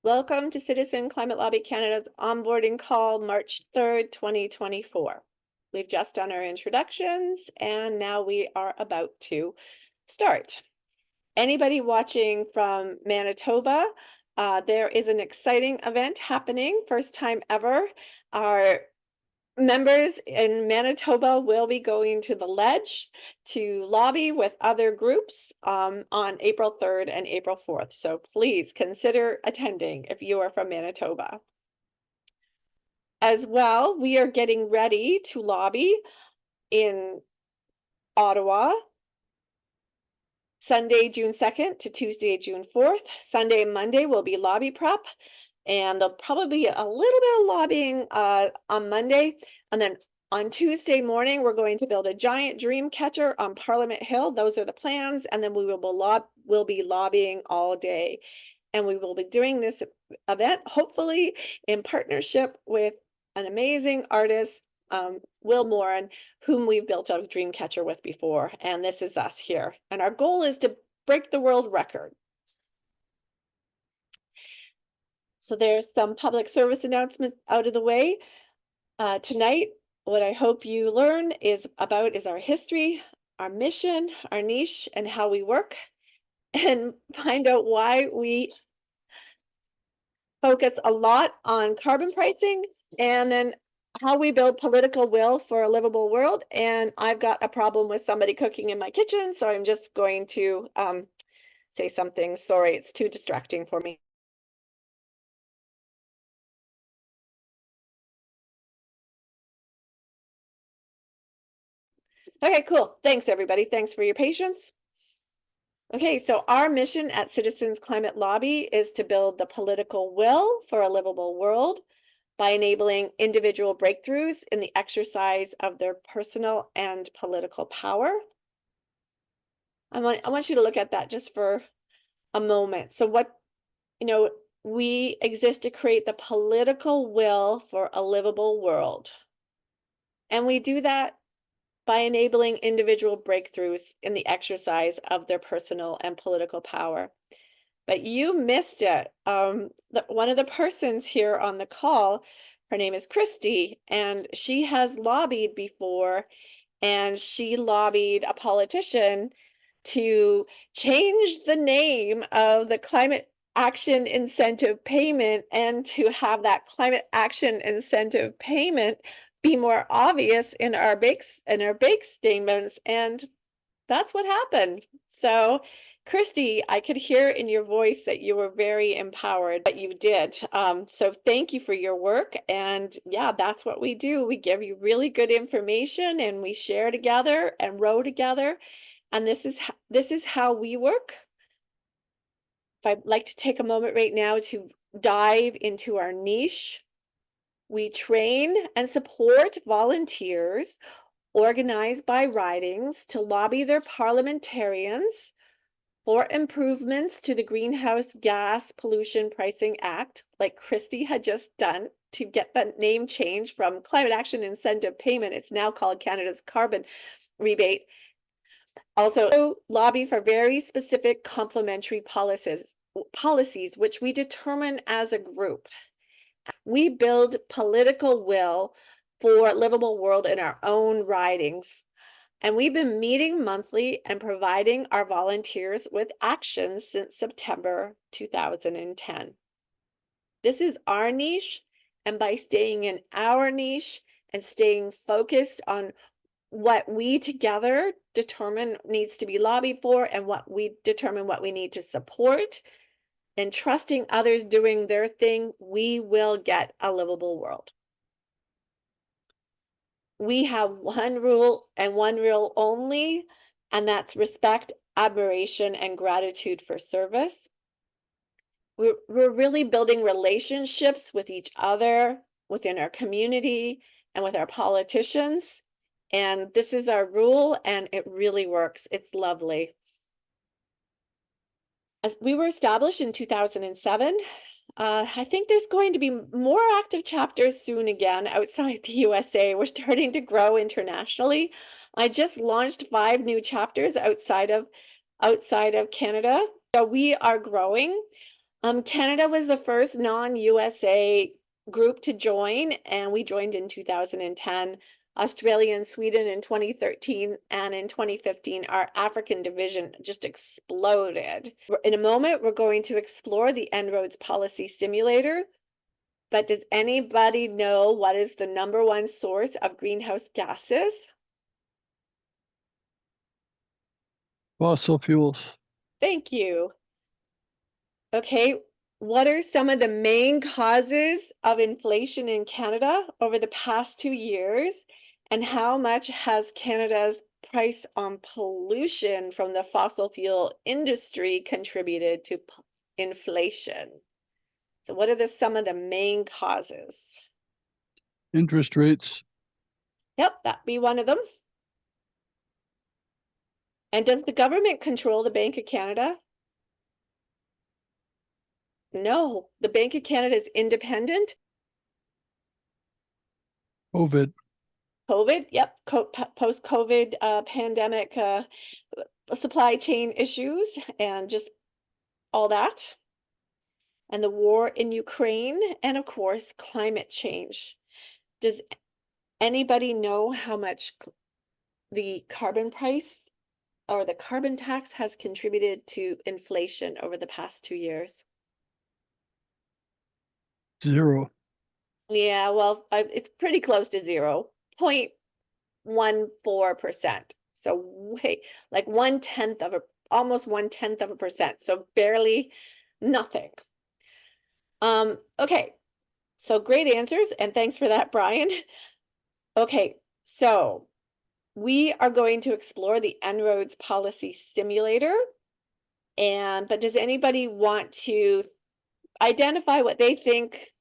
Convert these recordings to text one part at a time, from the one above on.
Welcome to Citizen Climate Lobby Canada's onboarding call, March 3rd, 2024. We've just done our introductions and now we are about to start. Anybody watching from Manitoba, there is an exciting event happening, first time ever. Our members in Manitoba will be going to the Ledge to lobby with other groups on April 3rd and April 4th. So please consider attending if you are from Manitoba. As well, we are getting ready to lobby in Ottawa, Sunday, June 2nd to Tuesday, June 4th. Sunday and Monday will be lobby prep, and there'll probably be a little bit of lobbying on Monday. And then on Tuesday morning, we're going to build a giant dream catcher on Parliament Hill. Those are the plans. And then we'll be lobbying all day. And we will be doing this event, hopefully in partnership with an amazing artist, Will Moran, whom we've built a dream catcher with before. And this is us here. And our goal is to break the world record. So there's some public service announcement out of the way. Tonight, what I hope you learn is our history, our mission, our niche, and how we work, and find out why we focus a lot on carbon pricing, and then how we build political will for a livable world. And I've got a problem with somebody cooking in my kitchen, so I'm just going to say something. Sorry, it's too distracting for me. Okay, cool. Thanks, everybody. Thanks for your patience. Okay, so our mission at Citizens Climate Lobby is to build the political will for a livable world by enabling individual breakthroughs in the exercise of their personal and political power. I want you to look at that just for a moment. So we exist to create the political will for a livable world. And we do that by enabling individual breakthroughs in the exercise of their personal and political power. But you missed it. One of the persons here on the call, her name is Christy, and she has lobbied before, and she lobbied a politician to change the name of the climate action incentive payment and to have that climate action incentive payment be more obvious in our bake statements, and that's what happened. So Christy, I could hear in your voice that you were very empowered, but you did. So thank you for your work. And yeah, that's what we do. We give you really good information and we share together and row together. And this is how we work. I'd like to take a moment right now to dive into our niche. We train and support volunteers organized by ridings to lobby their parliamentarians for improvements to the Greenhouse Gas Pollution Pricing Act, like Christy had just done, to get that name change from Climate Action Incentive Payment. It's now called Canada's Carbon Rebate. Also, lobby for very specific complementary policies, which we determine as a group. We build political will for a livable world in our own ridings. And we've been meeting monthly and providing our volunteers with actions since September 2010. This is our niche, and by staying in our niche and staying focused on what we together determine needs to be lobbied for and what we determine what we need to support, and trusting others doing their thing, we will get a livable world. We have one rule and one rule only, and that's respect, admiration, and gratitude for service. We're really building relationships with each other, within our community, and with our politicians. And this is our rule, and it really works. It's lovely. As we were established in 2007. I think there's going to be more active chapters soon again outside the USA. We're starting to grow internationally. I just launched 5 new chapters outside of Canada. So we are growing. Canada was the first non-USA group to join, and we joined in 2010. Australia and Sweden in 2013, and in 2015, our African division just exploded. In a moment, we're going to explore the En-ROADS Policy Simulator, but does anybody know what is the #1 source of greenhouse gases? Fossil fuels. Thank you. Okay, what are some of the main causes of inflation in Canada over the past 2 years? And how much has Canada's price on pollution from the fossil fuel industry contributed to inflation? So what are some of the main causes? Interest rates. Yep, that'd be one of them. And does the government control the Bank of Canada? No, the Bank of Canada is independent. COVID. COVID, yep, post-COVID pandemic supply chain issues and just all that, and the war in Ukraine, and of course, climate change. Does anybody know how much the carbon price or the carbon tax has contributed to inflation over the past 2 years? 0. Yeah, well, it's pretty close to 0.14%. So like 1/10 almost 1/10%. So barely nothing. Okay. So great answers, and thanks for that, Brian. Okay, so we are going to explore the En-ROADS Policy Simulator. But does anybody want to identify what they think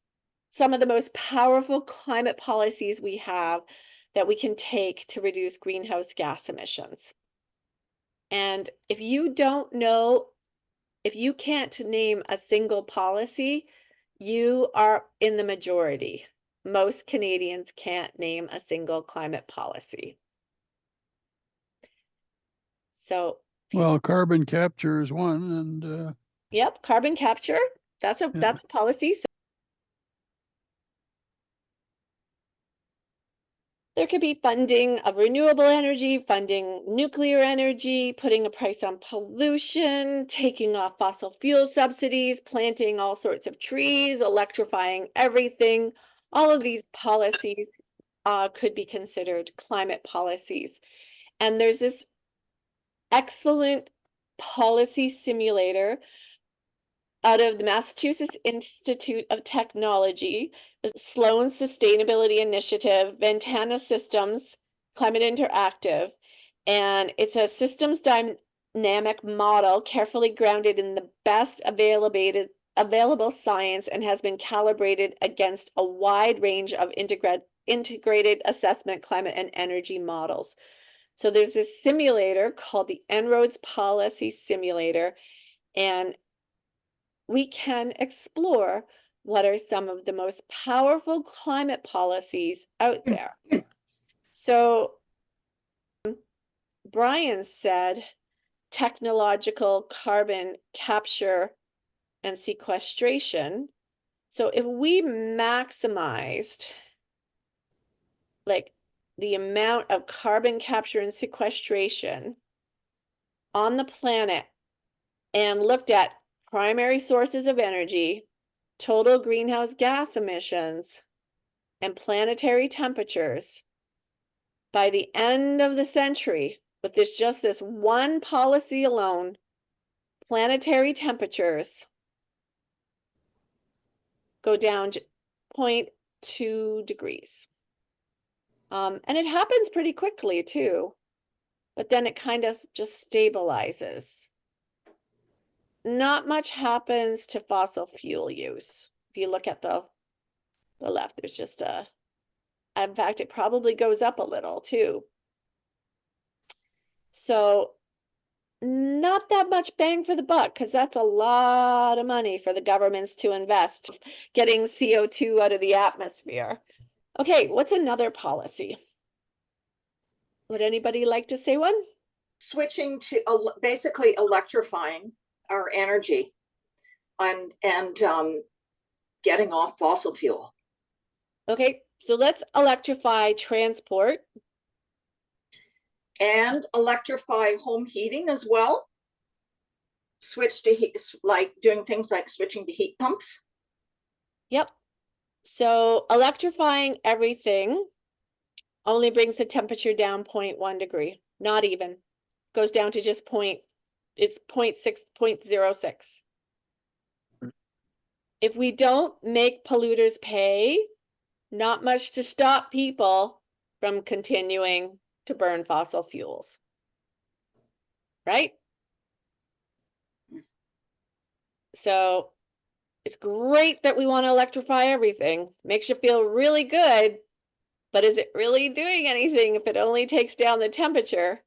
some of the most powerful climate policies we have that we can take to reduce greenhouse gas emissions? And if you don't know, if you can't name a single policy, you are in the majority. Most Canadians can't name a single climate policy. So, Well, carbon capture is one, and yep, carbon capture, that's a policy. So there could be funding of renewable energy, funding nuclear energy, putting a price on pollution, taking off fossil fuel subsidies, planting all sorts of trees, electrifying everything. All of these policies could be considered climate policies. And there's this excellent policy simulator out of the Massachusetts Institute of Technology, the Sloan Sustainability Initiative, Ventana Systems, Climate Interactive, and it's a systems dynamic model carefully grounded in the best available science and has been calibrated against a wide range of integrated assessment, climate, and energy models. So there's this simulator called the En-ROADS Policy Simulator, and we can explore what are some of the most powerful climate policies out there. So Brian said technological carbon capture and sequestration. So if we maximized like the amount of carbon capture and sequestration on the planet and looked at primary sources of energy, total greenhouse gas emissions, and planetary temperatures, by the end of the century, with just this one policy alone, planetary temperatures go down 0.2 degrees. And it happens pretty quickly too, but then it kind of just stabilizes. Not much happens to fossil fuel use. If you look at the left, there's just in fact, it probably goes up a little too. So not that much bang for the buck, because that's a lot of money for the governments to invest getting CO2 out of the atmosphere. Okay, what's another policy? Would anybody like to say one? Switching to basically electrifying our energy. getting off fossil fuel. Okay, so let's electrify transport. And electrify home heating as well. Switch to heat, like doing things like switching to heat pumps. Yep. So electrifying everything only brings the temperature down 0.1 degree, not even. Goes down to just it's 0.06. If we don't make polluters pay, not much to stop people from continuing to burn fossil fuels. Right? So it's great that we want to electrify everything. Makes you feel really good, but is it really doing anything if it only takes down the temperature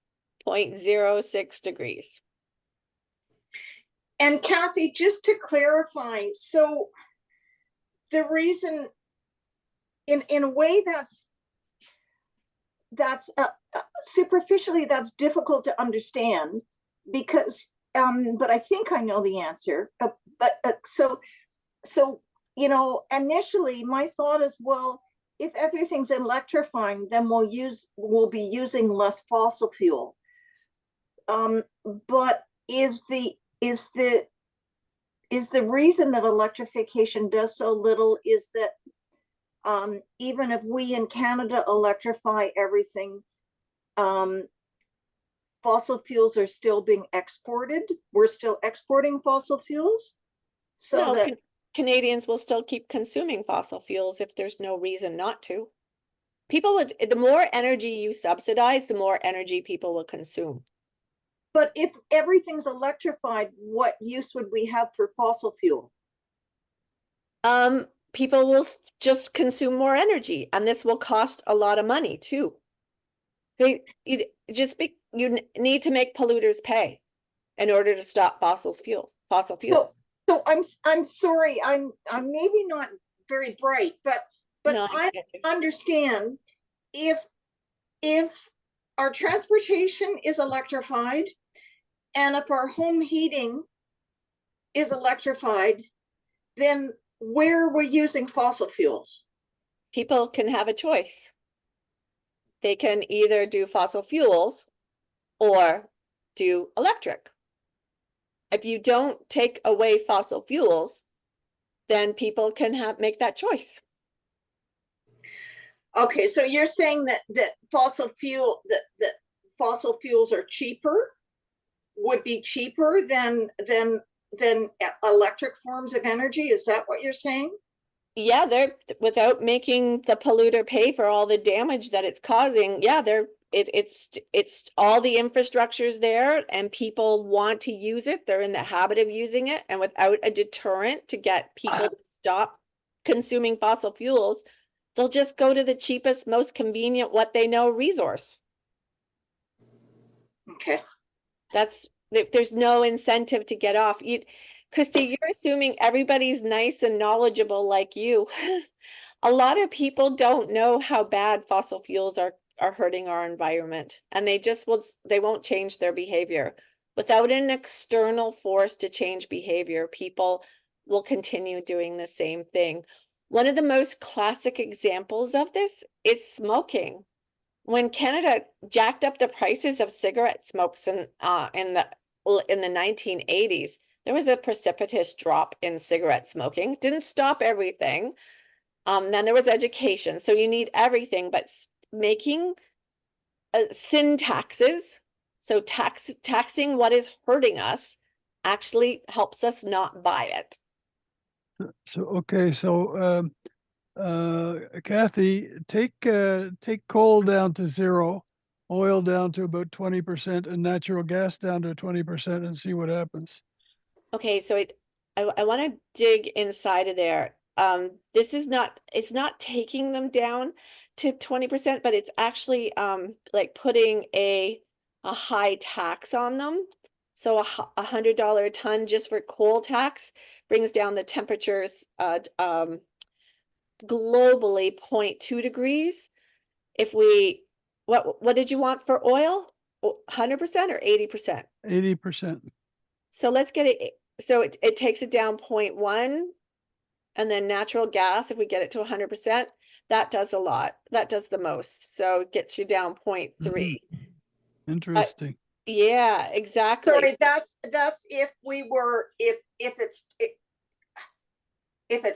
0.06 degrees? And Kathy, just to clarify, so the reason, in a way, that's superficially that's difficult to understand, because but I think I know the answer. So initially my thought is, well, if everything's electrifying, then we'll be using less fossil fuel. But is the reason that electrification does so little is that even if we in Canada electrify everything, fossil fuels are still being exported. We're still exporting fossil fuels. So No, that Canadians will still keep consuming fossil fuels if there's no reason not to. People would, the more energy you subsidize, the more energy people will consume. But if everything's electrified, what use would we have for fossil fuel? People will just consume more energy, and this will cost a lot of money too. You need to make polluters pay in order to stop fossil fuel. So I'm sorry, I'm maybe not very bright, but No, I understand if our transportation is electrified and if our home heating is electrified, then where we're using fossil fuels. People can have a choice. They can either do fossil fuels or do electric. If you don't take away fossil fuels, then people can make that choice. Okay, so you're saying that fossil fuels are cheaper, would be cheaper than electric forms of energy. Is that what you're saying? Yeah, they're, without making the polluter pay for all the damage that it's causing. Yeah, it's all the infrastructure's there and people want to use it. They're in the habit of using it, and without a deterrent to get people to stop consuming fossil fuels, they'll just go to the cheapest, most convenient, what they know resource. Okay. There's no incentive to get off. Christy, you're assuming everybody's nice and knowledgeable like you. A lot of people don't know how bad fossil fuels are hurting our environment, and they won't change their behavior. Without an external force to change behavior, people will continue doing the same thing. One of the most classic examples of this is smoking. When Canada jacked up the prices of cigarette smokes in the 1980s, there was a precipitous drop in cigarette smoking. Didn't stop everything. Then there was education. So you need everything, but making sin taxes, so taxing what is hurting us, actually helps us not buy it. So Kathy, take coal down to zero, oil down to about 20%, and natural gas down to 20%, and see what happens. Okay, so I want to dig inside of there. This is not, it's not taking them down to 20%, but it's actually like putting a high tax on them. So $100 a ton just for coal tax brings down the temperatures globally 0.2 degrees. If we, what did you want for oil? 100% or 80%? 80%. So let's get it So it takes it down 0.1, and then natural gas, if we get it to 100%, that does a lot. That does the most. So it gets you down 0.3. Interesting. Yeah, exactly. Sorry, that's if we were, if it's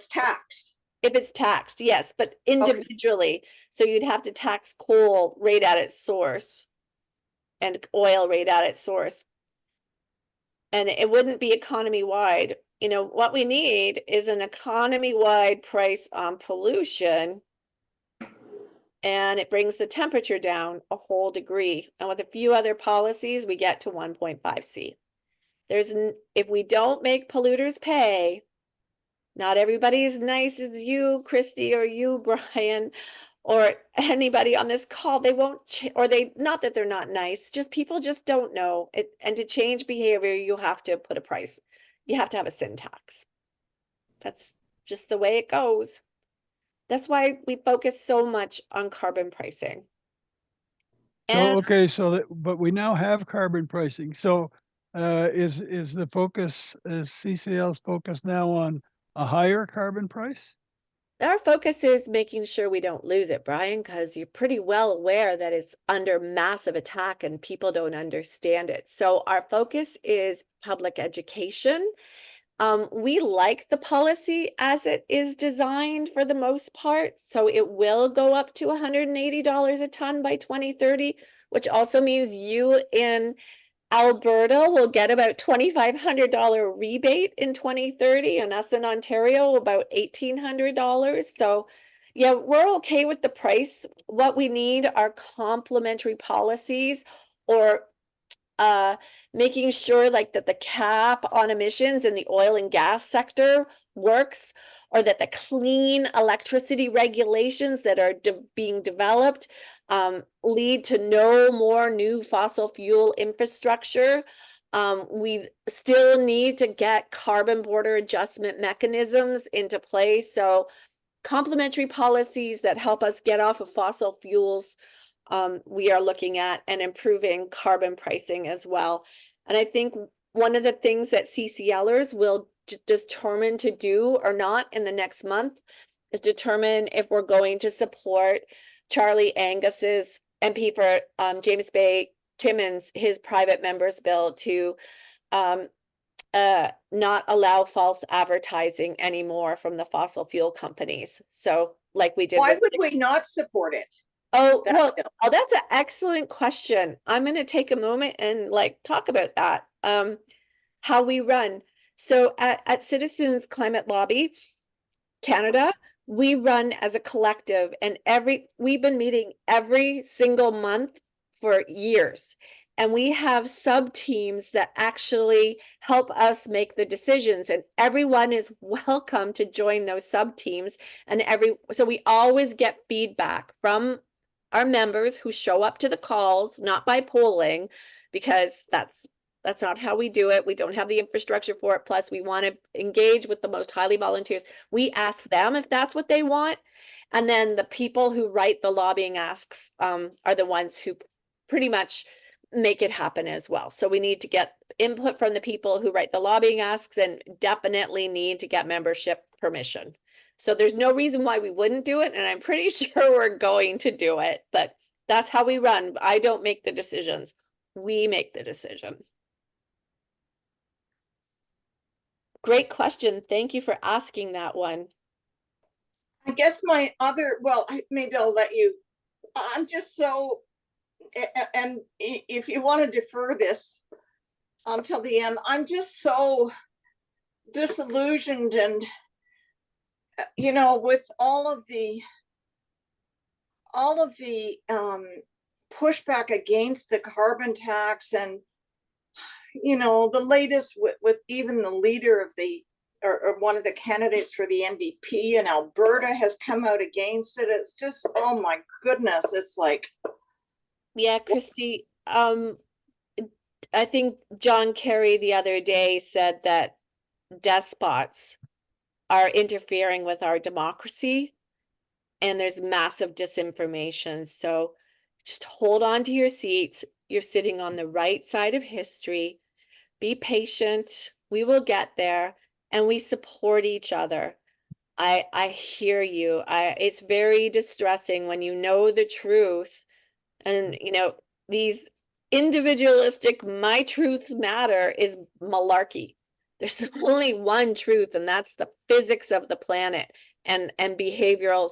taxed. If it's taxed, yes, but individually. So you'd have to tax coal right at its source and oil right at its source. And it wouldn't be economy-wide. You know, what we need is an economy-wide price on pollution, and it brings the temperature down a whole degree. And with a few other policies, we get to 1.5 C. If we don't make polluters pay, not everybody as nice as you, Christy, or you, Brian, or anybody on this call. They won't, or they, not that they're not nice, just people just don't know it. And to change behavior, you have to put a price. You have to have a sin tax. That's just the way it goes. That's why we focus so much on carbon pricing. So, And okay, so that, but we now have carbon pricing. So, is the focus, is CCL's focus now on a higher carbon price? our focus is making sure we don't lose it, Brian, because you're pretty well aware that it's under massive attack and people don't understand it. So our focus is public education. We like the policy as it is designed for the most part. So it will go up to $180 a ton by 2030, which also means you in Alberta will get about $2,500 rebate in 2030, and us in Ontario about $1,800. So yeah, we're okay with the price. What we need are complementary policies, or making sure like that the cap on emissions in the oil and gas sector works, or that the clean electricity regulations that are being developed lead to no more new fossil fuel infrastructure. We still need to get carbon border adjustment mechanisms into place. So complementary policies that help us get off of fossil fuels, we are looking at, and improving carbon pricing as well. And I think one of the things that CCLers will determine to do or not in the next month is determine if we're going to support Charlie Angus's MP for James Bay Timmins, his private members bill to not allow false advertising anymore from the fossil fuel companies. So like we did Why with, would we not support it? oh, That well, bill? oh, that's an excellent question. I'm going to take a moment and like talk about that. How we run. So at Citizens Climate Lobby Canada, we run as a collective, and we've been meeting every single month for years. And we have sub teams that actually help us make the decisions, and everyone is welcome to join those sub teams. And so we always get feedback from our members who show up to the calls, not by polling, because that's not how we do it. We don't have the infrastructure for it. Plus, we want to engage with the most highly volunteers. We ask them if that's what they want. And then the people who write the lobbying asks are the ones who pretty much make it happen as well. So we need to get input from the people who write the lobbying asks, and definitely need to get membership permission. So there's no reason why we wouldn't do it. And I'm pretty sure we're going to do it, but that's how we run. I don't make the decisions. We make the decision. Great question. Thank you for asking that one. I guess my other, well, maybe I'll let you, I'm just so, and if you want to defer this until the end, I'm just so disillusioned, and with all of the pushback against the carbon tax, and the latest with even the leader of the, or one of the candidates for the NDP in Alberta has come out against it. It's just, oh my goodness, it's like, Yeah, Christy, I think John Kerry the other day said that despots are interfering with our democracy, and there's massive disinformation. So just hold on to your seats. You're sitting on the right side of history. Be patient. We will get there, and we support each other. I hear you. It's very distressing when you know the truth and, these individualistic my truths matter is malarkey. There's only one truth, and that's the physics of the planet and behavioral,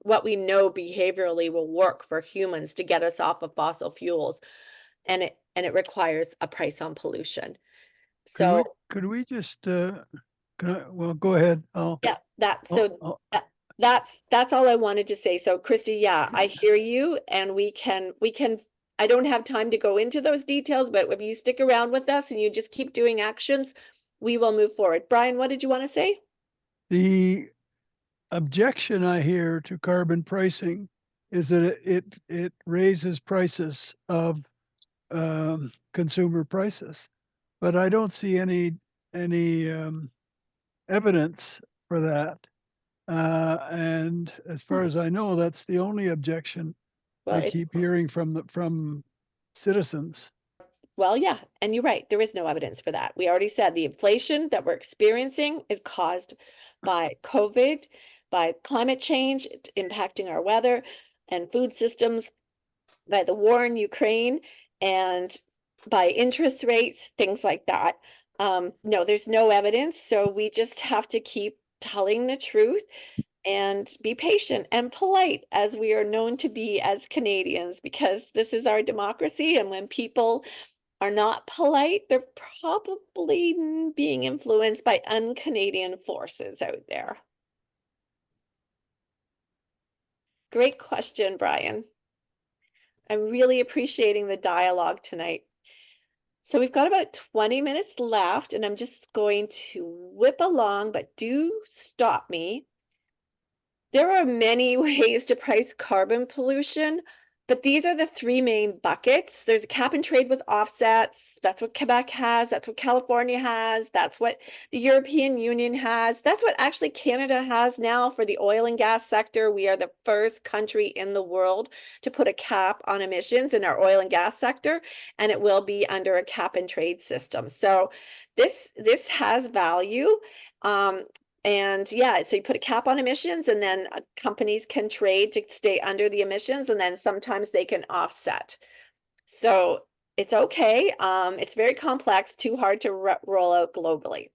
what we know behaviorally will work for humans to get us off of fossil fuels. And it requires a price on pollution. So Could we just, well, go ahead. yeah, I'll- that's all I wanted to say. So Christy, yeah, I hear you, and we can I don't have time to go into those details, but if you stick around with us and you just keep doing actions, we will move forward. Brian, what did you want to say? the objection I hear to carbon pricing is that it raises prices of consumer prices, but I don't see any evidence for that. And as far as I know, that's the only objection Well, I it, keep hearing from citizens. well, yeah, and you're right. There is no evidence for that. We already said the inflation that we're experiencing is caused by COVID, by climate change impacting our weather and food systems, by the war in Ukraine, and by interest rates, things like that. No, there's no evidence. So we just have to keep telling the truth and be patient and polite as we are known to be as Canadians, because this is our democracy. And when people are not polite, they're probably being influenced by un-Canadian forces out there. Great question, Brian. I'm really appreciating the dialogue tonight. So we've got about 20 minutes left, and I'm just going to whip along, but do stop me. There are many ways to price carbon pollution, but these are the three main buckets. There's a cap and trade with offsets. That's what Quebec has. That's what California has. That's what the European Union has. That's what actually Canada has now for the oil and gas sector. We are the first country in the world to put a cap on emissions in our oil and gas sector, and it will be under a cap and trade system. So this has value. And yeah, so you put a cap on emissions, and then companies can trade to stay under the emissions, and then sometimes they can offset. So it's okay. It's very complex, too hard to roll out globally.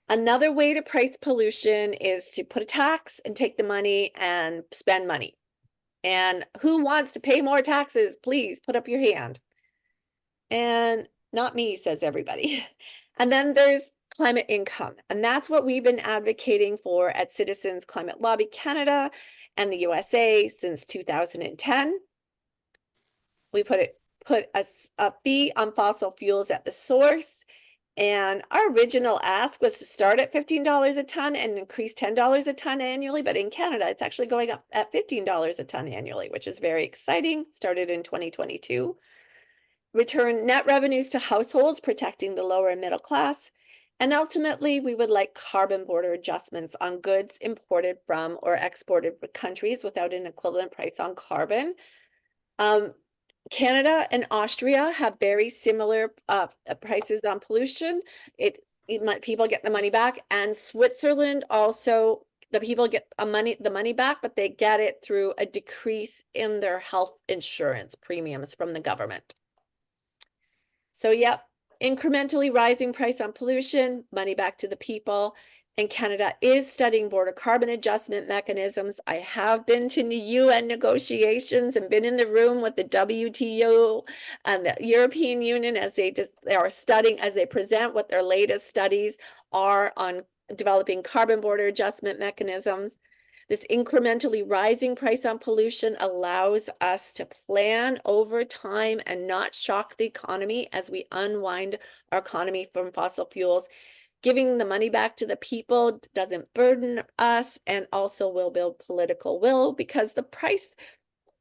Another way to price pollution is to put a tax and take the money and spend money. And who wants to pay more taxes? Please put up your hand. And not me, says everybody. And then there's climate income. And that's what we've been advocating for at Citizens Climate Lobby Canada and the USA since 2010. We put a fee on fossil fuels at the source. And our original ask was to start at $15 a ton and increase $10 a ton annually. But in Canada, it's actually going up at $15 a ton annually, which is very exciting. Started in 2022. Return net revenues to households, protecting the lower and middle class. And ultimately, we would like carbon border adjustments on goods imported from or exported with countries without an equivalent price on carbon. Canada and Austria have very similar prices on pollution. People get the money back, and Switzerland also, the people get the money back, but they get it through a decrease in their health insurance premiums from the government. So yep, incrementally rising price on pollution, money back to the people. And Canada is studying border carbon adjustment mechanisms. I have been to the UN negotiations and been in the room with the WTO and the European Union as they are studying, as they present what their latest studies are on developing carbon border adjustment mechanisms. This incrementally rising price on pollution allows us to plan over time and not shock the economy as we unwind our economy from fossil fuels. Giving the money back to the people doesn't burden us, and also will build political will, because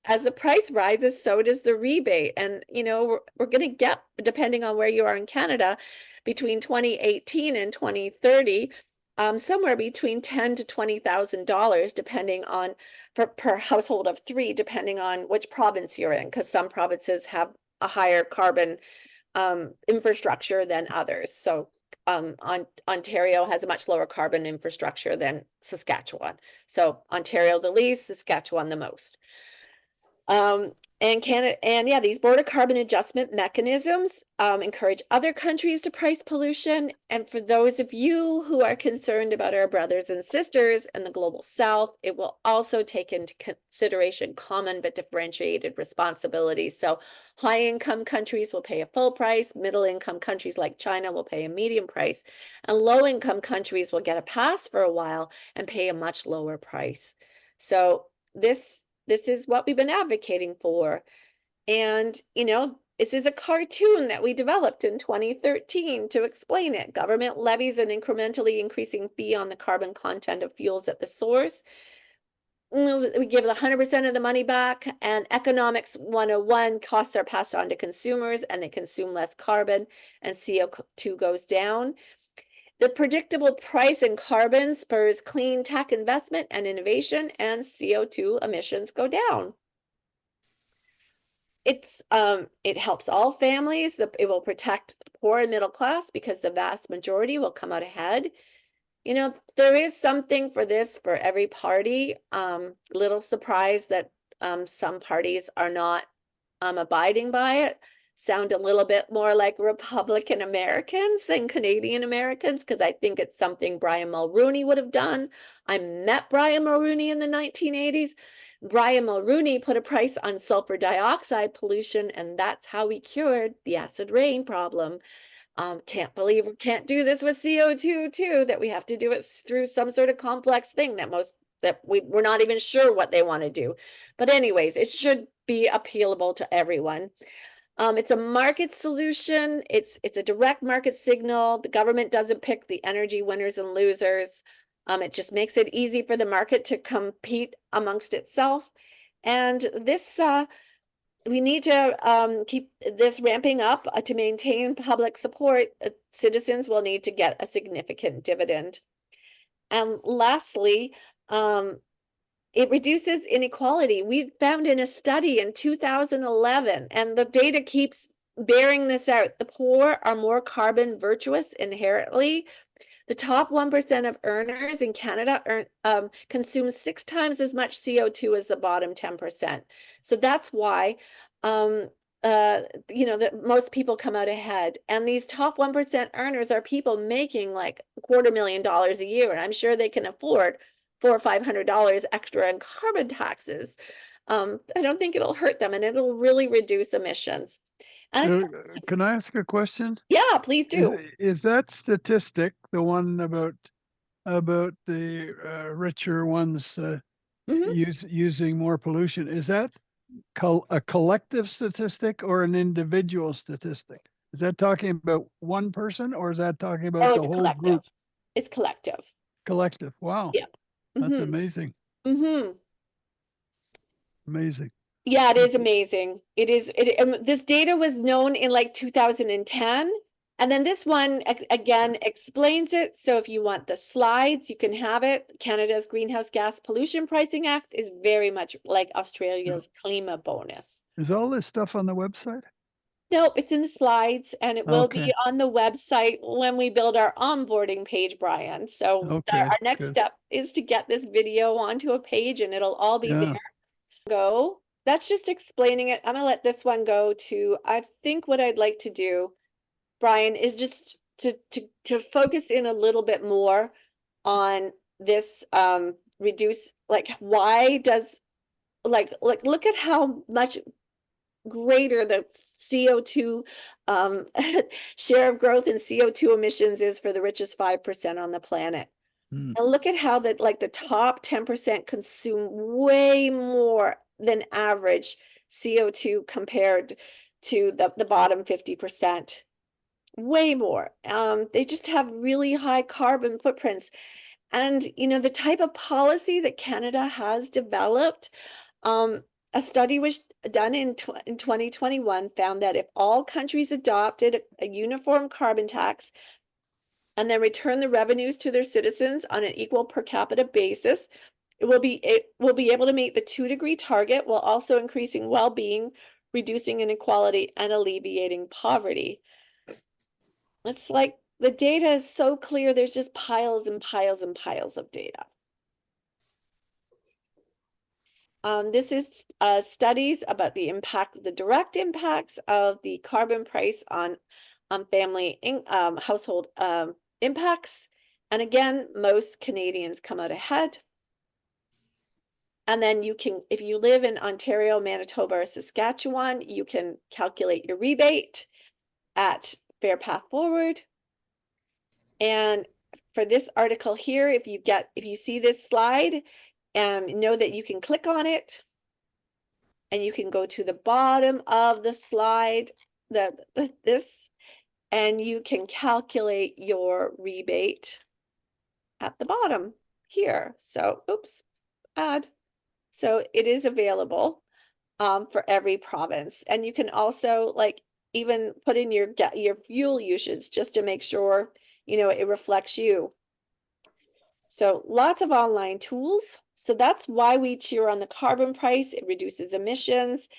as the price rises, so does the rebate. And we're going to get, depending on where you are in Canada, between 2018 and 2030, somewhere between $10,000 to $20,000, depending on per household of three, depending on which province you're in, because some provinces have a higher carbon infrastructure than others. So Ontario has a much lower carbon infrastructure than Saskatchewan. So Ontario the least, Saskatchewan the most. And Canada, and yeah, these border carbon adjustment mechanisms encourage other countries to price pollution. And for those of you who are concerned about our brothers and sisters in the global south, it will also take into consideration common but differentiated responsibilities. So high income countries will pay a full price, middle income countries like China will pay a medium price, and low income countries will get a pass for a while and pay a much lower price. So this is what we've been advocating for. And, this is a cartoon that we developed in 2013 to explain it. Government levies an incrementally increasing fee on the carbon content of fuels at the source. We give 100% of the money back, and economics 101 costs are passed on to consumers and they consume less carbon and CO2 goes down. The predictable price in carbon spurs clean tech investment and innovation, and CO2 emissions go down. It helps all families. It will protect the poor and middle class because the vast majority will come out ahead. There is something for this for every party. Little surprised that some parties are not abiding by it. Sound a little bit more like Republican Americans than Canadian Americans, because I think it's something Brian Mulroney would have done. I met Brian Mulroney in the 1980s. Brian Mulroney put a price on sulfur dioxide pollution, and that's how we cured the acid rain problem. Can't believe we can't do this with CO2 too, that we have to do it through some sort of complex thing that we're not even sure what they want to do. But anyways, it should be appealable to everyone. It's a market solution. It's a direct market signal. The government doesn't pick the energy winners and losers. It just makes it easy for the market to compete amongst itself. And this, we need to keep this ramping up to maintain public support. Citizens will need to get a significant dividend. And lastly, it reduces inequality. We found in a study in 2011, and the data keeps bearing this out. The poor are more carbon virtuous inherently. The top 1% of earners in Canada consume 6 times as much CO2 as the bottom 10%. So that's why that most people come out ahead. And these top 1% earners are people making like $250,000 a year, and I'm sure they can afford $400 or $500 extra in carbon taxes. I don't think it'll hurt them, and it'll really reduce emissions. And Can I ask a question? Yeah, please do. Is that statistic the one about the richer ones using more pollution? Is that a collective statistic or an individual statistic? Is that talking about one person, or is that talking about the it's whole collective. group? It's collective. Collective. Wow. Yeah. That's amazing. Amazing. Yeah, it is amazing. It is. This data was known in like 2010. And then this one, again, explains it. So if you want the slides, you can have it. Canada's Greenhouse Gas Pollution Pricing Act is very much like Australia's Klima bonus. Is all this stuff on the website? Nope, it's in the slides, and it will be on the website when we build our onboarding page, Brian. So our next step is to get this video onto a page, and it'll all be there. Go. That's just explaining it. I'm gonna let this one go to, I think what I'd like to do, Brian, is just to focus in a little bit more on this reduce, like why does look at how much greater the CO2 share of growth in CO2 emissions is for the richest 5% on the planet. And look at how the top 10% consume way more than average CO2 compared to the bottom 50%. Way more. They just have really high carbon footprints. And the type of policy that Canada has developed, a study was done in 2021 found that if all countries adopted a uniform carbon tax and then return the revenues to their citizens on an equal per capita basis, it will be able to meet the 2-degree target while also increasing well-being, reducing inequality, and alleviating poverty. It's like the data is so clear. There's just piles and piles and piles of data. This is studies about the impact, the direct impacts of the carbon price on family household impacts. And again, most Canadians come out ahead. And then you can, if you live in Ontario, Manitoba, or Saskatchewan, you can calculate your rebate at Fair Path Forward. And for this article here, if you see this slide, know that you can click on it and you can go to the bottom of the slide, and you can calculate your rebate at the bottom here. So, oops, add. So it is available for every province. And you can also like even put in your fuel usage just to make sure, it reflects you. So lots of online tools. So that's why we cheer on the carbon price. It reduces emissions,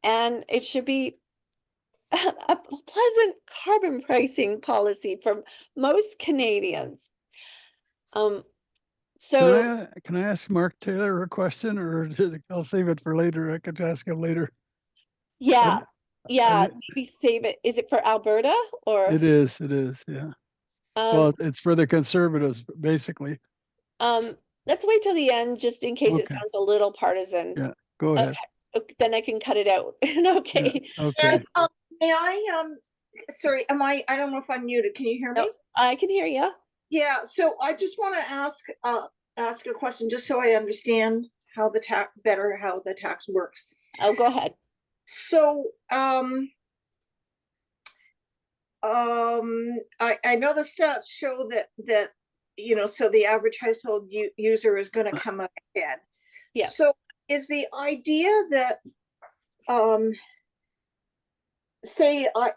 and it should be a pleasant carbon pricing policy for most Canadians. So Can I ask Mark Taylor a question, or I'll save it for later? I could ask him later. yeah, I, maybe save it. Is it for Alberta or? it is, yeah. Well, it's for the Conservatives, basically. Let's wait till the end just in case it Okay. sounds a little partisan. Yeah, go ahead. Okay, then I can cut it out. Okay. Yeah, okay. And may I, sorry, I don't know if I'm muted. Can you hear me? No, I can hear you. Yeah, so I just want to ask a question just so I understand how the tax works. Oh, go ahead. So I know the stats show that so the average household user is going to come up ahead. Yeah. So is the idea that say I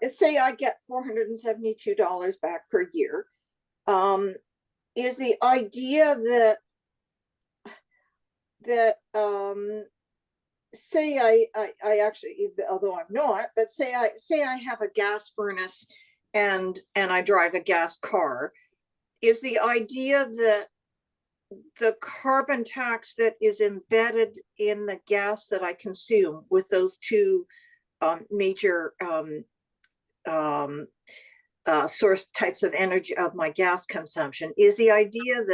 get $472 back per year, is the idea that say I actually, although I'm not, but say I have a gas furnace and I drive a gas car, is the idea that the carbon tax that is embedded in the gas that I consume with those two major source types of energy of my gas consumption, is the idea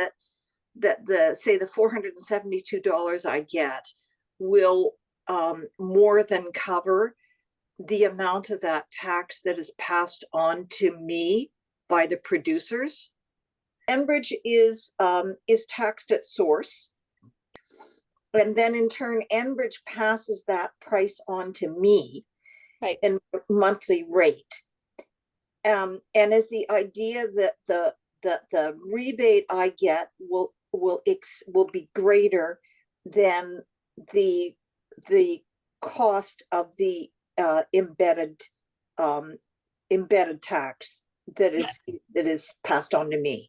that the $472 I get will more than cover the amount of that tax that is passed on to me by the producers. Enbridge is taxed at source, and then in turn Enbridge passes that price on to me, right, in monthly rate. And is the idea that the rebate I get will be greater than the cost of the embedded tax that is passed on to me.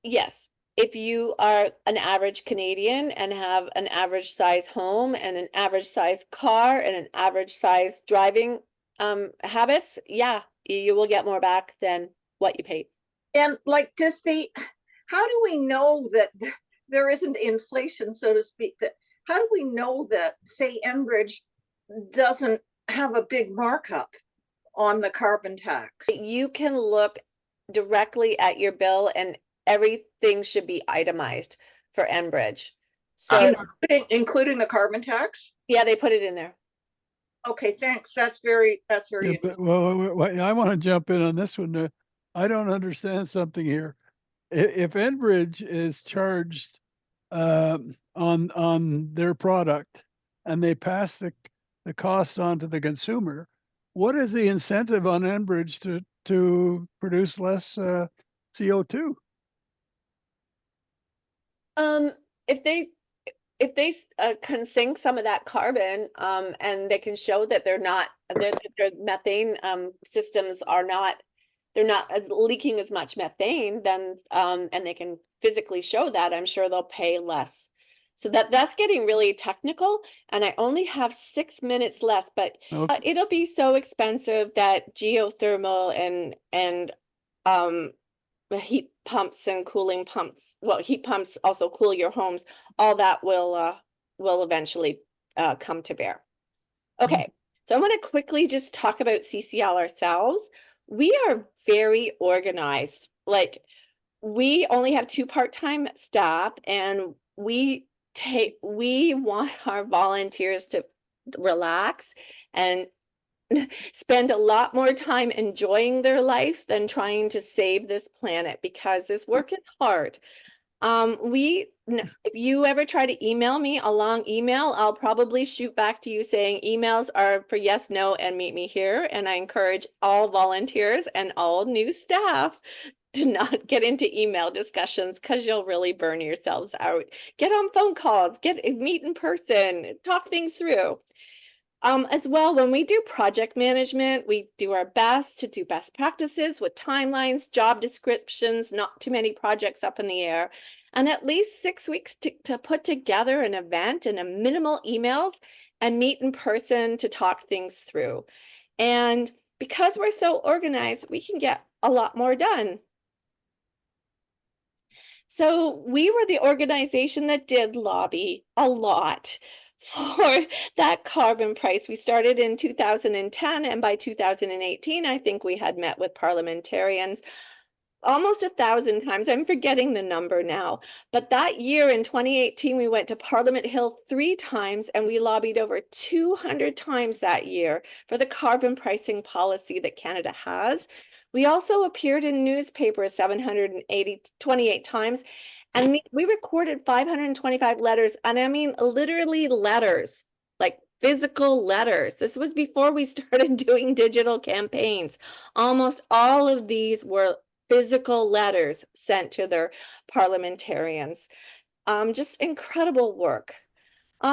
Yes. If you are an average Canadian and have an average size home and an average size car and an average size driving habits, yeah, you will get more back than what you paid. And like, how do we know that there isn't inflation, so to speak? That how do we know that, say, Enbridge doesn't have a big markup on the carbon tax? You can look directly at your bill, and everything should be itemized for Enbridge. So, including the carbon tax? Yeah, they put it in there. Okay, thanks. That's very Yeah, but, well, I want to jump in on this one. I don't understand something here. If Enbridge is charged on their product and they pass the cost on to the consumer, what is the incentive on Enbridge to produce less CO2? If they can sink some of that carbon, and they can show that their methane systems are not, they're not leaking as much methane, then and they can physically show that, I'm sure they'll pay less. So that's getting really technical, and I only have 6 minutes left, but it'll be so expensive that geothermal and the heat pumps and cooling pumps, well, heat pumps also cool your homes, all that will eventually come to bear. Mhm. Okay, so I want to quickly just talk about CCL ourselves. We are very organized. Like, we only have 2 part-time staff, and we want our volunteers to relax and spend a lot more time enjoying their life than trying to save this planet, because this work is hard. If you ever try to email me a long email, I'll probably shoot back to you saying emails are for yes, no, and meet me here. And I encourage all volunteers and all new staff to not get into email discussions, because you'll really burn yourselves out. Get on phone calls, meet in person, talk things through. As well, when we do project management, we do our best to do best practices with timelines, job descriptions, not too many projects up in the air, and at least 6 weeks to put together an event and a minimal emails and meet in person to talk things through. And because we're so organized, we can get a lot more done. So we were the organization that did lobby a lot for that carbon price. We started in 2010, and by 2018, I think we had met with parliamentarians almost 1,000 times. I'm forgetting the number now. But that year in 2018, we went to Parliament Hill 3 times, and we lobbied over 200 times that year for the carbon pricing policy that Canada has. We also appeared in newspapers 728 times, and we recorded 525 letters. And I mean, literally letters, like physical letters. This was before we started doing digital campaigns. Almost all of these were physical letters sent to their parliamentarians. Just incredible work.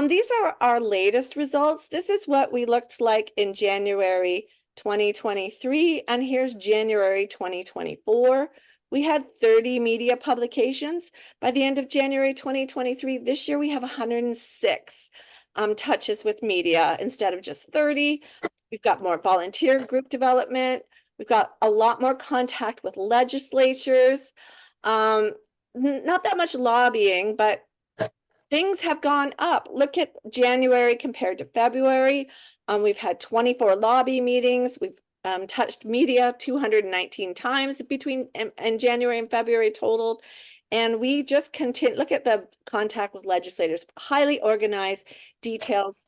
These are our latest results. This is what we looked like in January 2023, and here's January 2024. We had 30 media publications. By the end of January 2023, this year we have 106 touches with media instead of just 30. We've got more volunteer group development. We've got a lot more contact with legislatures. Not that much lobbying, but things have gone up. Look at January compared to February. We've had 24 lobby meetings. We've touched media 219 times between in January and February totaled. And we just continue, look at the contact with legislators, highly organized, details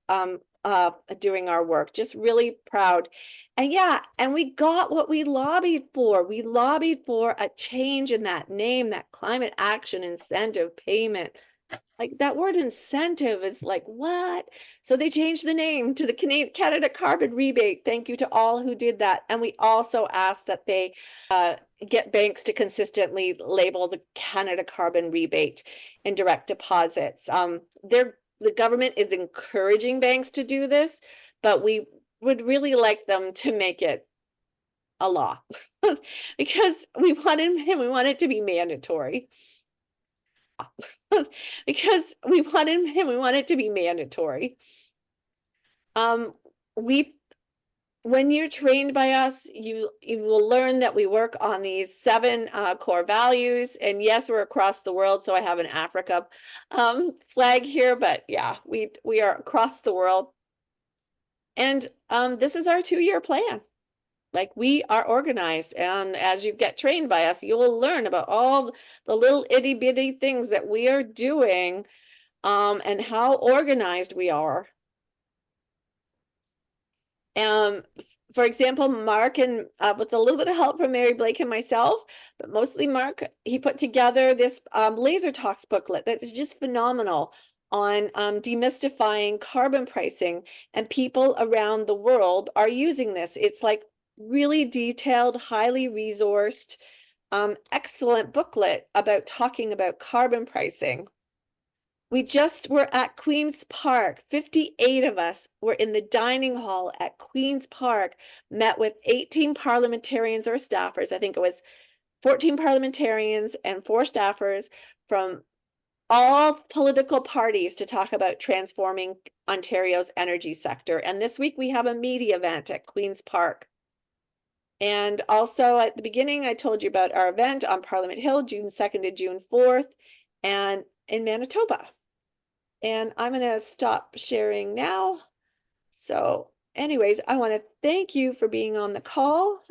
doing our work, just really proud. And yeah, and we got what we lobbied for. We lobbied for a change in that name, that climate action incentive payment. Like, that word incentive is like, what? So they changed the name to the Canada Carbon Rebate. Thank you to all who did that. And we also asked that they get banks to consistently label the Canada Carbon Rebate in direct deposits. The government is encouraging banks to do this, but we would really like them to make it a law because we want it to be mandatory. Because we want it to be mandatory. We When you're trained by us, you will learn that we work on these 7 core values. And yes, we're across the world, so I have an Africa flag here, but yeah, we are across the world. And this is our 2-year plan. Like, we are organized, and as you get trained by us, you will learn about all the little itty bitty things that we are doing, and how organized we are. For example, Mark, and with a little bit of help from Mary Blake and myself, but mostly Mark, he put together this laser talks booklet that is just phenomenal on demystifying carbon pricing, and people around the world are using this. It's like really detailed, highly resourced, excellent booklet about talking about carbon pricing. We just were at Queen's Park. 58 of us were in the dining hall at Queen's Park, met with 18 parliamentarians or staffers. I think it was 14 parliamentarians and 4 staffers from all political parties to talk about transforming Ontario's energy sector. And this week we have a media event at Queen's Park. And also at the beginning, I told you about our event on Parliament Hill, June 2nd to June 4th, and in Manitoba. And I'm going to stop sharing now. So anyways, I want to thank you for being on the call